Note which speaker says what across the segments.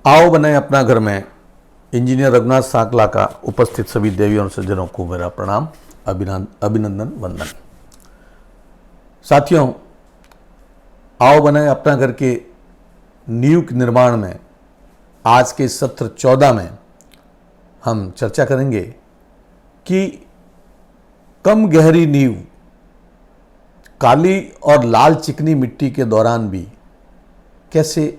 Speaker 1: आओ बनाए अपना घर में इंजीनियर रघुनाथ साकला का उपस्थित सभी देवियों और सज्जनों को मेरा प्रणाम, अभिनंदन, वंदन। साथियों, आओ बनाए अपना घर के नींव के निर्माण में आज के सत्र 14 में हम चर्चा करेंगे कि कम गहरी नींव काली और लाल चिकनी मिट्टी के दौरान भी कैसे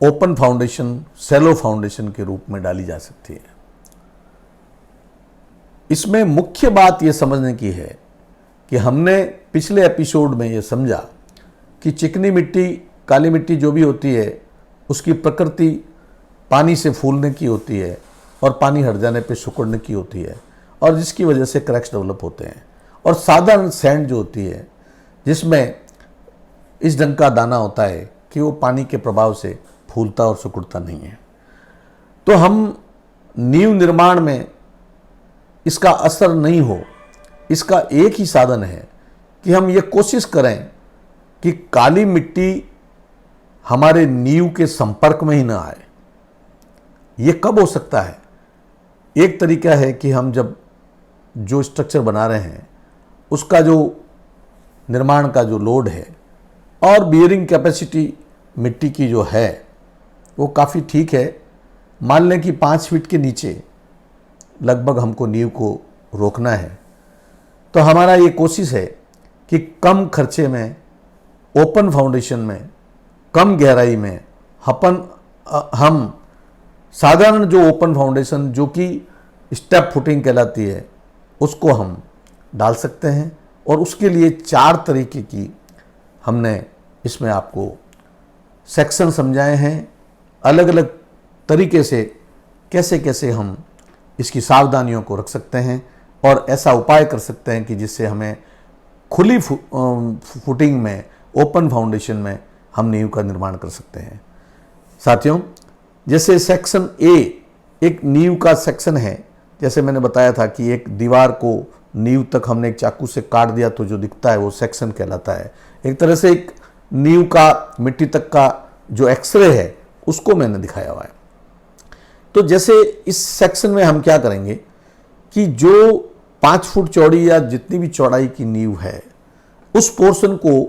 Speaker 1: ओपन फाउंडेशन, सैलो फाउंडेशन के रूप में डाली जा सकती है। इसमें मुख्य बात यह समझने की है कि हमने पिछले एपिसोड में यह समझा कि चिकनी मिट्टी, काली मिट्टी जो भी होती है उसकी प्रकृति पानी से फूलने की होती है और पानी हट जाने पे सिकुड़ने की होती है और जिसकी वजह से क्रैक्स डेवलप होते हैं। और साधारण सैंड जो होती है जिसमें इस ढंग का दाना होता है कि वो पानी के प्रभाव से फूलता और सिकुड़ता नहीं है। तो हम नींव निर्माण में इसका असर नहीं हो, इसका एक ही साधन है कि हम ये कोशिश करें कि काली मिट्टी हमारे नींव के संपर्क में ही ना आए। ये कब हो सकता है? एक तरीका है कि हम जब जो स्ट्रक्चर बना रहे हैं उसका जो निर्माण का जो लोड है और बियरिंग कैपेसिटी मिट्टी की जो है वो काफ़ी ठीक है। मान लें कि 5 फीट के नीचे लगभग हमको नींव को रोकना है, तो हमारा ये कोशिश है कि कम खर्चे में, ओपन फाउंडेशन में, कम गहराई में हम साधारण जो ओपन फाउंडेशन जो कि स्टेप फुटिंग कहलाती है उसको हम डाल सकते हैं। और उसके लिए 4 तरीके की हमने इसमें आपको सेक्शन समझाए हैं, अलग अलग तरीके से कैसे कैसे हम इसकी सावधानियों को रख सकते हैं और ऐसा उपाय कर सकते हैं कि जिससे हमें खुली फुटिंग में, ओपन फाउंडेशन में हम नींव का निर्माण कर सकते हैं। साथियों, जैसे सेक्शन ए एक नींव का सेक्शन है, जैसे मैंने बताया था कि एक दीवार को नींव तक हमने एक चाकू से काट दिया तो जो दिखता है वो सेक्शन कहलाता है। एक तरह से एक नींव का मिट्टी तक का जो एक्सरे है उसको मैंने दिखाया हुआ है। तो जैसे इस सेक्शन में हम क्या करेंगे कि जो 5 फुट चौड़ी या जितनी भी चौड़ाई की नींव है उस पोर्शन को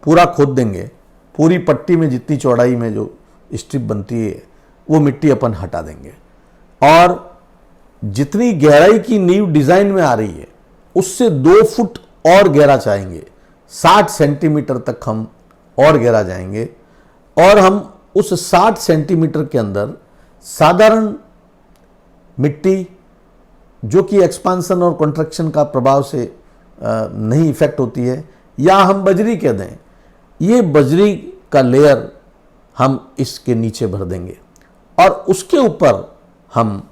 Speaker 1: पूरा खोद देंगे। पूरी पट्टी में जितनी चौड़ाई में जो स्ट्रिप बनती है वो मिट्टी अपन हटा देंगे और जितनी गहराई की नींव डिजाइन में आ रही है उससे 2 फुट और गहरा चाहेंगे। 60 सेंटीमीटर तक हम और गहरा जाएंगे और हम उस 60 सेंटीमीटर के अंदर साधारण मिट्टी जो कि एक्सपांसन और कंट्रक्शन का प्रभाव से नहीं इफेक्ट होती है, या हम बजरी कह दें, ये बजरी का लेयर हम इसके नीचे भर देंगे और उसके ऊपर हम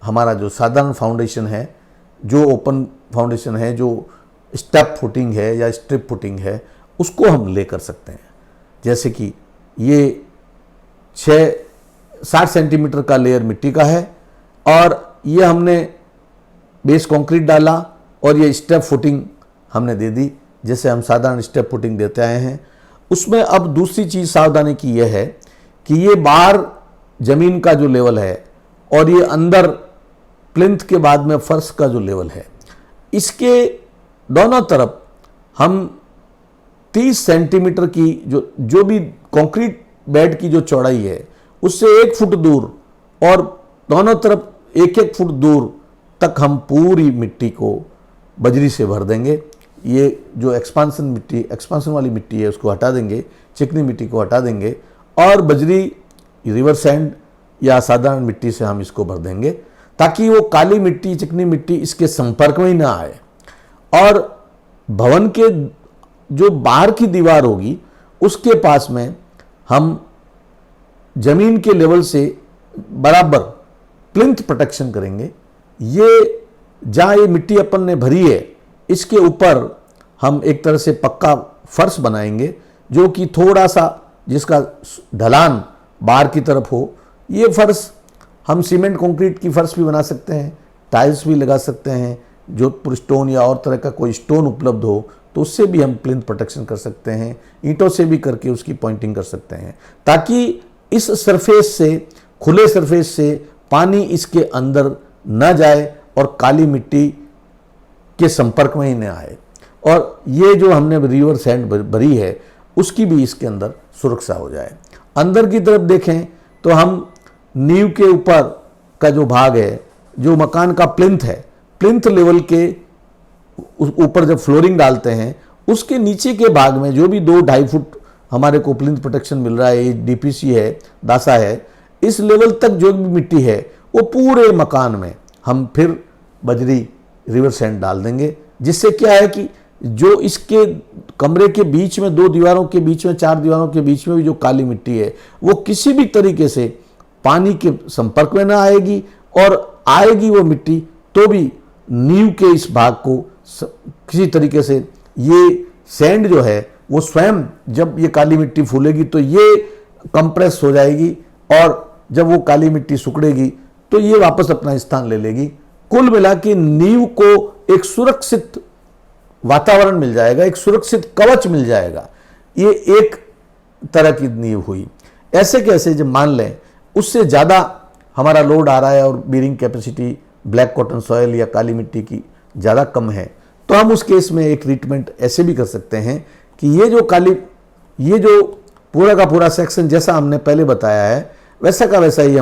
Speaker 1: हमारा जो साधारण फाउंडेशन है, जो ओपन फाउंडेशन है, जो स्टेप फुटिंग है या स्ट्रिप फुटिंग है, उसको हम ले कर सकते हैं। जैसे कि ये 60 सेंटीमीटर का लेयर मिट्टी का है और ये हमने बेस कंक्रीट डाला और ये स्टेप फुटिंग हमने दे दी, जैसे हम साधारण स्टेप फुटिंग देते आए हैं। उसमें अब दूसरी चीज़ सावधानी की यह है कि ये बाहर जमीन का जो लेवल है और ये अंदर प्लिंथ के बाद में फर्श का जो लेवल है, इसके दोनों तरफ हम 30 सेंटीमीटर की जो भी कंक्रीट बेड की जो चौड़ाई है उससे 1 फुट दूर और दोनों तरफ 1-1 फुट दूर तक हम पूरी मिट्टी को बजरी से भर देंगे। ये जो एक्सपांसन वाली मिट्टी है उसको हटा देंगे, चिकनी मिट्टी को हटा देंगे और बजरी, रिवर सैंड या साधारण मिट्टी से हम इसको भर देंगे ताकि वो काली मिट्टी, चिकनी मिट्टी इसके संपर्क में ही ना आए। और भवन के जो बाहर की दीवार होगी उसके पास में हम जमीन के लेवल से बराबर प्लिंथ प्रोटेक्शन करेंगे। ये जहाँ ये मिट्टी अपन ने भरी है इसके ऊपर हम एक तरह से पक्का फर्श बनाएंगे जो कि थोड़ा सा जिसका ढलान बाहर की तरफ हो। ये फर्श हम सीमेंट कंक्रीट की फर्श भी बना सकते हैं, टाइल्स भी लगा सकते हैं, जोधपुर स्टोन या और तरह का कोई स्टोन उपलब्ध हो तो उससे भी हम प्लिंथ प्रोटेक्शन कर सकते हैं, ईंटों से भी करके उसकी पॉइंटिंग कर सकते हैं ताकि इस सरफेस से, खुले सरफेस से पानी इसके अंदर न जाए और काली मिट्टी के संपर्क में ही न आए, और ये जो हमने रिवर सैंड भरी है उसकी भी इसके अंदर सुरक्षा हो जाए। अंदर की तरफ देखें तो हम नींव के ऊपर का जो भाग है, जो मकान का प्लिंथ है, प्लिंथ लेवल के ऊपर जब फ्लोरिंग डालते हैं उसके नीचे के भाग में जो भी 2-2.5 फुट हमारे को प्लिंथ प्रोटेक्शन मिल रहा है, डीपीसी है, दासा है, इस लेवल तक जो भी मिट्टी है वो पूरे मकान में हम फिर बजरी रिवर सैंड डाल देंगे, जिससे क्या है कि जो इसके कमरे के बीच में 2 दीवारों के बीच में, 4 दीवारों के बीच में भी जो काली मिट्टी है वो किसी भी तरीके से पानी के संपर्क में ना आएगी, और आएगी वो मिट्टी तो भी नींव के इस भाग को किसी तरीके से, ये सैंड जो है वो स्वयं जब ये काली मिट्टी फूलेगी तो ये कंप्रेस हो जाएगी, और जब वो काली मिट्टी सुखड़ेगी तो ये वापस अपना स्थान ले लेगी। कुल मिला के नींव को एक सुरक्षित वातावरण मिल जाएगा, एक सुरक्षित कवच मिल जाएगा। ये एक तरह की नींव हुई। ऐसे कैसे जब मान लें उससे ज़्यादा हमारा लोड आ रहा है और bearing capacity black cotton soil या काली मिट्टी की ज़्यादा कम है, तो हम उस केस में एक ट्रीटमेंट ऐसे भी कर सकते हैं कि ये जो पूरा का पूरा सेक्शन जैसा हमने पहले बताया है वैसा का वैसा ही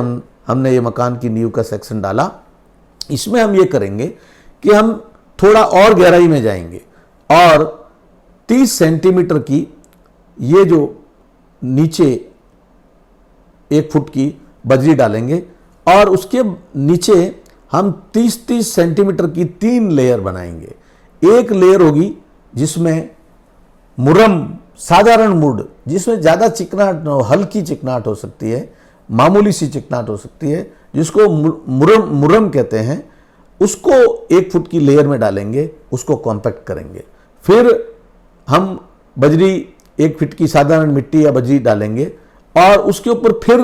Speaker 1: हमने ये मकान की नींव का सेक्शन डाला। इसमें हम ये करेंगे कि हम थोड़ा और गहराई में जाएंगे और 30 सेंटीमीटर की ये जो नीचे 1 फुट की बजरी डालेंगे, और उसके नीचे हम 30-30 सेंटीमीटर की 3 लेयर बनाएंगे। एक लेयर होगी जिसमें मुरम, साधारण मुड, जिसमें ज़्यादा चिकनाहट न हो, हल्की चिकनाहट हो सकती है, मामूली सी चिकनाहट हो सकती है, जिसको मुरम कहते हैं, उसको 1 फुट की लेयर में डालेंगे, उसको कॉम्पैक्ट करेंगे। फिर हम बजरी 1 फुट की साधारण मिट्टी या बजरी डालेंगे और उसके ऊपर फिर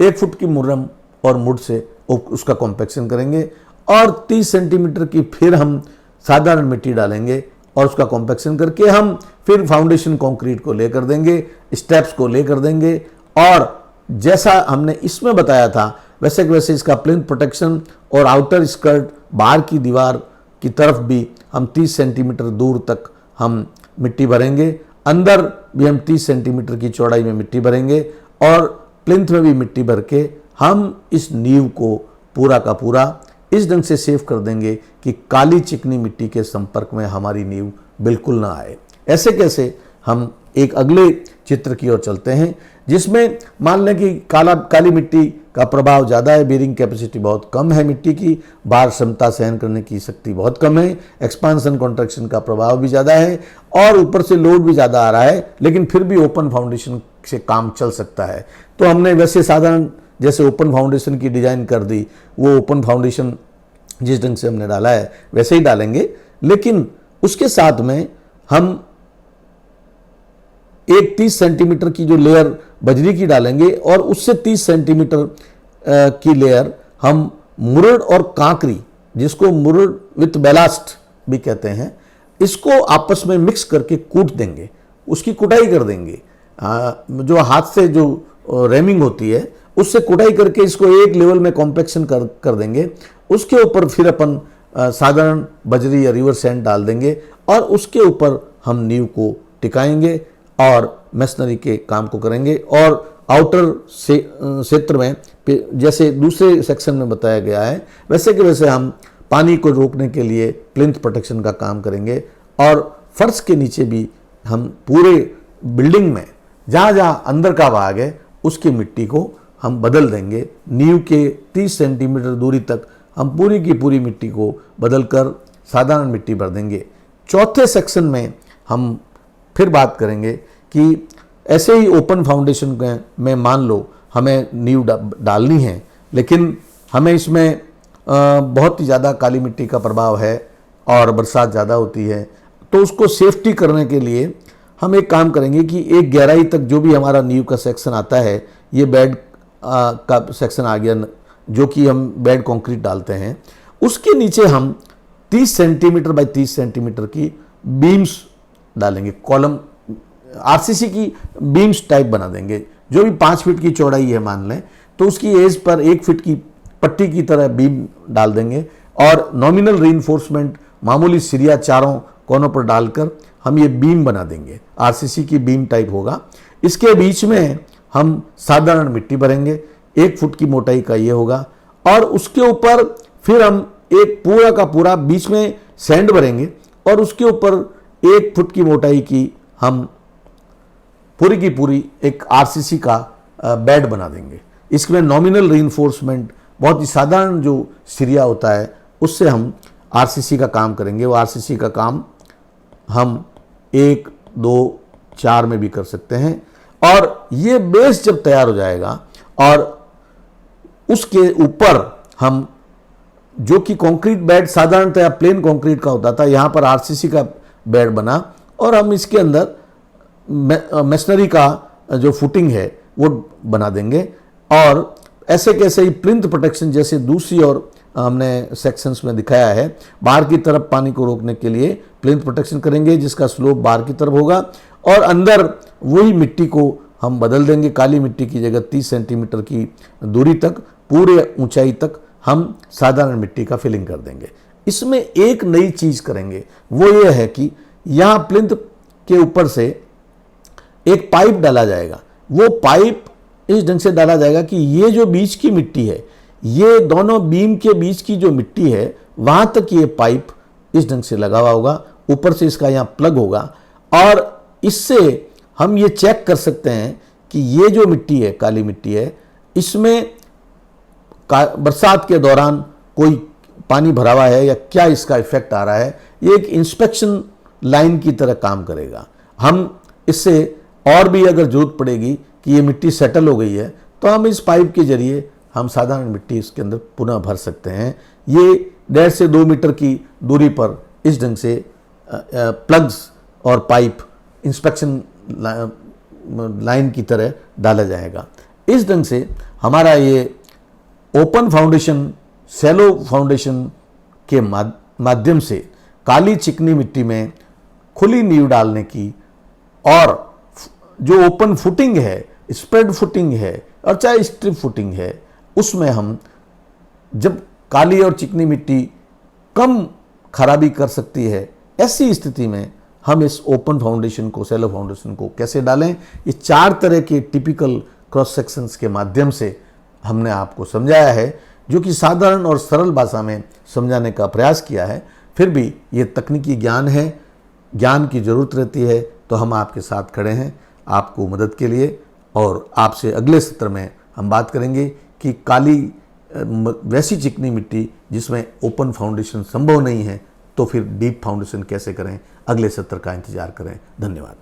Speaker 1: 1 फुट की मुरम और मुड से उसका कॉम्पैक्शन करेंगे, और 30 सेंटीमीटर की फिर हम साधारण मिट्टी डालेंगे और उसका कॉम्पैक्शन करके हम फिर फाउंडेशन कंक्रीट को लेकर देंगे, स्टेप्स को लेकर देंगे, और जैसा हमने इसमें बताया था वैसे वैसे इसका प्लिंथ प्रोटेक्शन और आउटर स्कर्ट बाहर की दीवार की तरफ भी हम 30 सेंटीमीटर दूर तक हम मिट्टी भरेंगे। अंदर भी हम 30 सेंटीमीटर की चौड़ाई में मिट्टी भरेंगे और प्लिंथ में भी मिट्टी भर के हम इस नींव को पूरा का पूरा इस ढंग से सेव कर देंगे कि काली चिकनी मिट्टी के संपर्क में हमारी नींव बिल्कुल ना आए। ऐसे कैसे, हम एक अगले चित्र की ओर चलते हैं जिसमें मान लें कि काली मिट्टी का प्रभाव ज़्यादा है, बेरिंग कैपेसिटी बहुत कम है मिट्टी की, भार क्षमता सहन करने की शक्ति बहुत कम है, एक्सपांसन कॉन्ट्रैक्शन का प्रभाव भी ज़्यादा है और ऊपर से लोड भी ज़्यादा आ रहा है, लेकिन फिर भी ओपन फाउंडेशन से काम चल सकता है। तो हमने वैसे साधारण जैसे ओपन फाउंडेशन की डिज़ाइन कर दी, वो ओपन फाउंडेशन जिस ढंग से हमने डाला है वैसे ही डालेंगे, लेकिन उसके साथ में हम एक 30 सेंटीमीटर की जो लेयर बजरी की डालेंगे और उससे 30 सेंटीमीटर की लेयर हम मुरड़ और कांकरी, जिसको मुरड़ विथ बेलास्ट भी कहते हैं, इसको आपस में मिक्स करके कूट देंगे, उसकी कुटाई कर देंगे। जो हाथ से जो रेमिंग होती है उससे कुटाई करके इसको एक लेवल में कॉम्पैक्शन कर देंगे। उसके ऊपर फिर अपन साधारण बजरी या रिवर सैंड डाल देंगे और उसके ऊपर हम नींव को टिकाएंगे और मेसनरी के काम को करेंगे। और आउटर से क्षेत्र में जैसे दूसरे सेक्शन में बताया गया है वैसे के वैसे हम पानी को रोकने के लिए प्लिंथ प्रोटेक्शन का काम करेंगे और फर्श के नीचे भी हम पूरे बिल्डिंग में जहाँ जहाँ अंदर का भाग है उसकी मिट्टी को हम बदल देंगे। नींव के 30 सेंटीमीटर दूरी तक हम पूरी की पूरी मिट्टी को बदल कर साधारण मिट्टी भर देंगे। चौथे सेक्शन में हम फिर बात करेंगे कि ऐसे ही ओपन फाउंडेशन में मान लो हमें नींव डालनी है, लेकिन हमें इसमें बहुत ही ज़्यादा काली मिट्टी का प्रभाव है और बरसात ज़्यादा होती है, तो उसको सेफ्टी करने के लिए हम एक काम करेंगे कि एक गहराई तक जो भी हमारा नींव का सेक्शन आता है, ये बेड का सेक्शन आ गया जो कि हम बेड कंक्रीट डालते हैं, उसके नीचे हम 30 सेंटीमीटर बाय 30 सेंटीमीटर की बीम्स डालेंगे, कॉलम आरसीसी की बीम्स टाइप बना देंगे, जो भी 5 फीट की चौड़ाई है मान लें, तो उसकी एज पर 1 फीट की पट्टी की तरह बीम डाल देंगे और नॉमिनल रीइंफोर्समेंट मामूली सिरिया चारों कोनों पर डालकर हम ये बीम बना देंगे। आरसीसी की बीम टाइप होगा। इसके बीच में हम साधारण मिट्टी भरेंगे, 1 फुट की मोटाई का ये होगा, और उसके ऊपर फिर हम एक पूरा का पूरा बीच में सैंड भरेंगे और उसके ऊपर 1 फुट की मोटाई की हम पूरी की पूरी एक आरसीसी का बेड बना देंगे। इसमें नॉमिनल रीइंफोर्समेंट बहुत ही साधारण जो सिरिया होता है उससे हम आरसीसी का काम करेंगे। वो आरसीसी का काम हम 1, 2, 4 में भी कर सकते हैं। और ये बेस जब तैयार हो जाएगा और उसके ऊपर हम, जो कि कंक्रीट बेड साधारणतः प्लेन कंक्रीट का होता था, यहाँ पर आरसीसी का बेड बना और हम इसके अंदर मेसनरी का जो फुटिंग है वो बना देंगे। और ऐसे कैसे ही प्लिंथ प्रोटेक्शन जैसे दूसरी और हमने सेक्शंस में दिखाया है, बाहर की तरफ पानी को रोकने के लिए प्लिंथ प्रोटेक्शन करेंगे जिसका स्लोप बाहर की तरफ होगा, और अंदर वही मिट्टी को हम बदल देंगे। काली मिट्टी की जगह 30 सेंटीमीटर की दूरी तक, पूरे ऊंचाई तक हम साधारण मिट्टी का फिलिंग कर देंगे। इसमें एक नई चीज करेंगे, वो ये है कि यहाँ प्लिंथ के ऊपर से एक पाइप डाला जाएगा। वो पाइप इस ढंग से डाला जाएगा कि ये जो बीच की मिट्टी है, ये दोनों बीम के बीच की जो मिट्टी है वहां तक ये पाइप इस ढंग से लगा हुआ होगा। ऊपर से इसका यहाँ प्लग होगा और इससे हम ये चेक कर सकते हैं कि ये जो मिट्टी है, काली मिट्टी है, इसमें बरसात के दौरान कोई पानी भरा हुआ है या क्या इसका इफेक्ट आ रहा है। ये एक इंस्पेक्शन लाइन की तरह काम करेगा। हम इससे और भी अगर जरूरत पड़ेगी कि ये मिट्टी सेटल हो गई है तो हम इस पाइप के जरिए हम साधारण मिट्टी इसके अंदर पुनः भर सकते हैं। ये 1.5 से 2 मीटर की दूरी पर इस ढंग से प्लग्स और पाइप इंस्पेक्शन लाइन की तरह डाला जाएगा। इस ढंग से हमारा ये ओपन फाउंडेशन, सैलो फाउंडेशन के माध्यम से काली चिकनी मिट्टी में खुली नींव डालने की, और जो ओपन फुटिंग है, स्प्रेड फुटिंग है और चाहे स्ट्रिप फुटिंग है, उसमें हम जब काली और चिकनी मिट्टी कम खराबी कर सकती है, ऐसी स्थिति में हम इस ओपन फाउंडेशन को, सैलो फाउंडेशन को कैसे डालें, ये 4 तरह के टिपिकल क्रॉस सेक्शंस के माध्यम से हमने आपको समझाया है, जो कि साधारण और सरल भाषा में समझाने का प्रयास किया है। फिर भी ये तकनीकी ज्ञान है, ज्ञान की ज़रूरत रहती है, तो हम आपके साथ खड़े हैं आपको मदद के लिए। और आपसे अगले सत्र में हम बात करेंगे कि काली वैसी चिकनी मिट्टी जिसमें ओपन फाउंडेशन संभव नहीं है, तो फिर डीप फाउंडेशन कैसे करें। अगले सत्र का इंतजार करें। धन्यवाद।